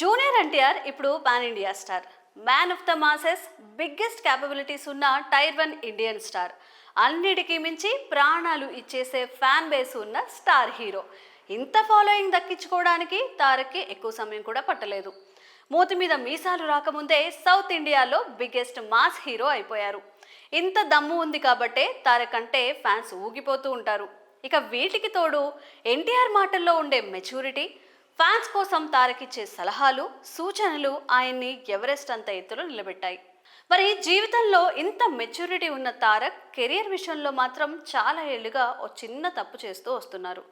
Junior NTR ఇప్పుడు pan India star, man of the masses, biggest capabilities ఉన్న tyre 1 Indian star, అన్నిటికీ మించి ప్రాణాలు ఇచ్చేసే ఫ్యాన్ బేస్ ఉన్న స్టార్ హీరో. ఇంత ఫాలోయింగ్ దక్కించుకోవడానికి తారక్కి ఎక్కువ సమయం కూడా పట్టలేదు. మూతి మీద మీసాలు రాకముందే సౌత్ ఇండియాలో బిగ్గెస్ట్ మాస్ హీరో అయిపోయారు. ఇంత దమ్ము ఉంది కాబట్టే తారక్ అంటే ఫ్యాన్స్ ఊగిపోతూ ఉంటారు. ఇక వీటికి తోడు ఎన్టీఆర్ మాటల్లో ఉండే మెచ్యూరిటీ, ఫ్యాన్స్ కోసం తారక్ ఇచ్చే సలహాలు, సూచనలు ఆయన్ని ఎవరెస్ట్ అంత ఎత్తులో నిలబెట్టాయి. మరి జీవితంలో ఇంత మెచ్యూరిటీ ఉన్న తారక్ కెరియర్ విషయంలో మాత్రం చాలా ఏళ్లుగా ఓ చిన్న తప్పు చేస్తూ వస్తున్నారు.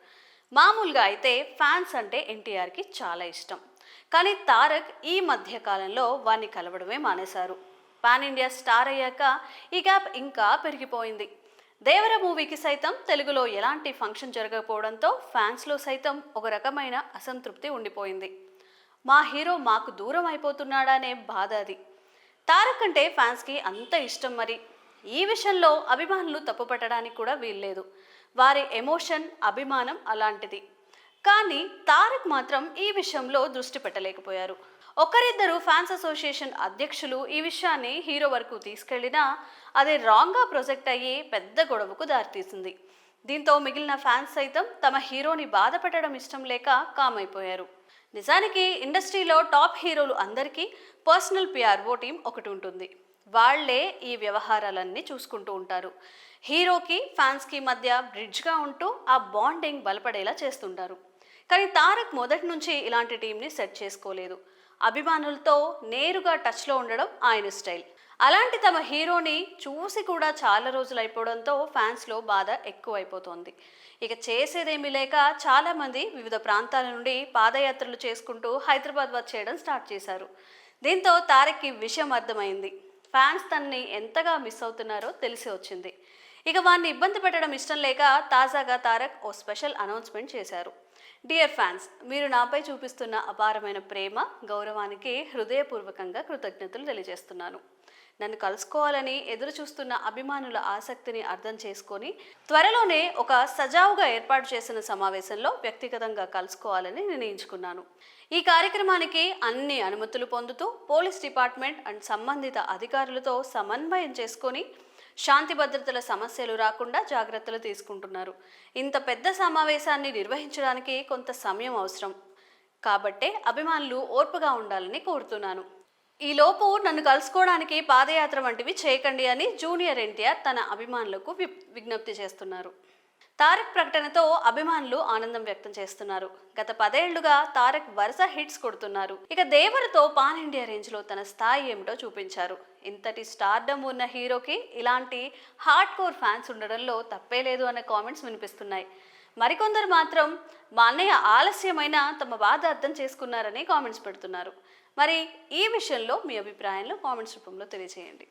మామూలుగా అయితే ఫ్యాన్స్ అంటే ఎన్టీఆర్కి చాలా ఇష్టం, కానీ తారక్ ఈ మధ్య కాలంలో వారిని కలవడమే మానేశారు. పాన్ ఇండియా స్టార్ అయ్యాక ఈ గ్యాప్ ఇంకా పెరిగిపోయింది. దేవర మూవీకి సైతం తెలుగులో ఎలాంటి ఫంక్షన్ జరగకపోవడంతో ఫ్యాన్స్లో సైతం ఒక రకమైన అసంతృప్తి ఉండిపోయింది. మా హీరో మాకు దూరం అయిపోతున్నాడనే బాధ అది. తారక్ అంటే ఫ్యాన్స్కి అంత ఇష్టం. మరి ఈ విషయంలో అభిమానులు తప్పుపట్టడానికి కూడా వీల్లేదు. వారి ఎమోషన్, అభిమానం అలాంటిది. కానీ తారక్ మాత్రం ఈ విషయంలో దృష్టి పెట్టలేకపోయారు. ఒకరిద్దరు ఫ్యాన్స్ అసోసియేషన్ అధ్యక్షులు ఈ విషయాన్ని హీరో వరకు తీసుకెళ్లినా అది రాంగ్గా ప్రొజెక్ట్ అయ్యి పెద్ద గొడవకు దారితీసింది. దీంతో మిగిలిన ఫ్యాన్స్ సైతం తమ హీరోని బాధ పెట్టడం ఇష్టం లేక కామైపోయారు. నిజానికి ఇండస్ట్రీలో టాప్ హీరోలు అందరికీ పర్సనల్ పిఆర్ఓ టీం ఒకటి ఉంటుంది. వాళ్లే ఈ వ్యవహారాలన్నీ చూసుకుంటూ ఉంటారు. హీరోకి ఫ్యాన్స్కి మధ్య బ్రిడ్జ్గా ఉంటూ ఆ బాండింగ్ బలపడేలా చేస్తుంటారు. కానీ తారక్ మొదటి నుంచి ఇలాంటి టీంని సెట్ చేసుకోలేదు. అభిమానులతో నేరుగా టచ్లో ఉండడం ఆయన స్టైల్. అలాంటి తమ హీరోని చూసి కూడా చాలా రోజులు అయిపోవడంతో ఫ్యాన్స్లో బాధ ఎక్కువైపోతోంది. ఇక చేసేదేమీ లేక చాలామంది వివిధ ప్రాంతాల నుండి పాదయాత్రలు చేసుకుంటూ హైదరాబాద్ వచ్చేయడం స్టార్ట్ చేశారు. దీంతో తారక్కి విషయం అర్థమైంది. ఫ్యాన్స్ తనని ఎంతగా మిస్ అవుతున్నారో తెలిసి వచ్చింది. ఇక వారిని ఇబ్బంది పెట్టడం ఇష్టం లేక తాజాగా తారక్ ఓ స్పెషల్ అనౌన్స్మెంట్ చేశారు. డియర్ ఫ్యాన్స్, మీరు నాపై చూపిస్తున్న అపారమైన ప్రేమ, గౌరవానికి హృదయపూర్వకంగా కృతజ్ఞతలు తెలియజేస్తున్నాను. నన్ను కలుసుకోవాలని ఎదురు చూస్తున్న అభిమానుల ఆసక్తిని అర్థం చేసుకొని త్వరలోనే ఒక సజావుగా ఏర్పాటు చేసిన సమావేశంలో వ్యక్తిగతంగా కలుసుకోవాలని నిర్ణయించుకున్నాను. ఈ కార్యక్రమానికి అన్ని అనుమతులు పొందుతూ పోలీస్ డిపార్ట్మెంట్ అండ్ సంబంధిత అధికారులతో సమన్వయం చేసుకొని శాంతి భద్రతల సమస్యలు రాకుండా జాగ్రత్తలు తీసుకుంటున్నారు. ఇంత పెద్ద సమావేశాన్ని నిర్వహించడానికి కొంత సమయం అవసరం కాబట్టే అభిమానులు ఓర్పుగా ఉండాలని కోరుతున్నాను. ఈలోపు నన్ను కలుసుకోవడానికి పాదయాత్ర వంటివి చేయకండి అని జూనియర్ ఎన్టీఆర్ తన అభిమానులకు విజ్ఞప్తి చేస్తున్నారు. తారక్ ప్రకటనతో అభిమానులు ఆనందం వ్యక్తం చేస్తున్నారు. గత 10 ఏళ్లుగా తారక్ వరుస హిట్స్ కొడుతున్నారు. ఇక దేవరతో పాన్ ఇండియా రేంజ్లో తన స్థాయి ఏమిటో చూపించారు. ఇంతటి స్టార్డమ్ ఉన్న హీరోకి ఇలాంటి హార్డ్ కోర్ ఫ్యాన్స్ ఉండడంలో తప్పే లేదు అనే కామెంట్స్ వినిపిస్తున్నాయి. మరికొందరు మాత్రం మా అన్నయ్య ఆలస్యమైన తమ బాధ అర్థం చేసుకున్నారని కామెంట్స్ పెడుతున్నారు. మరి ఈ విషయంలో మీ అభిప్రాయంలో కామెంట్స్ రూపంలో తెలియజేయండి.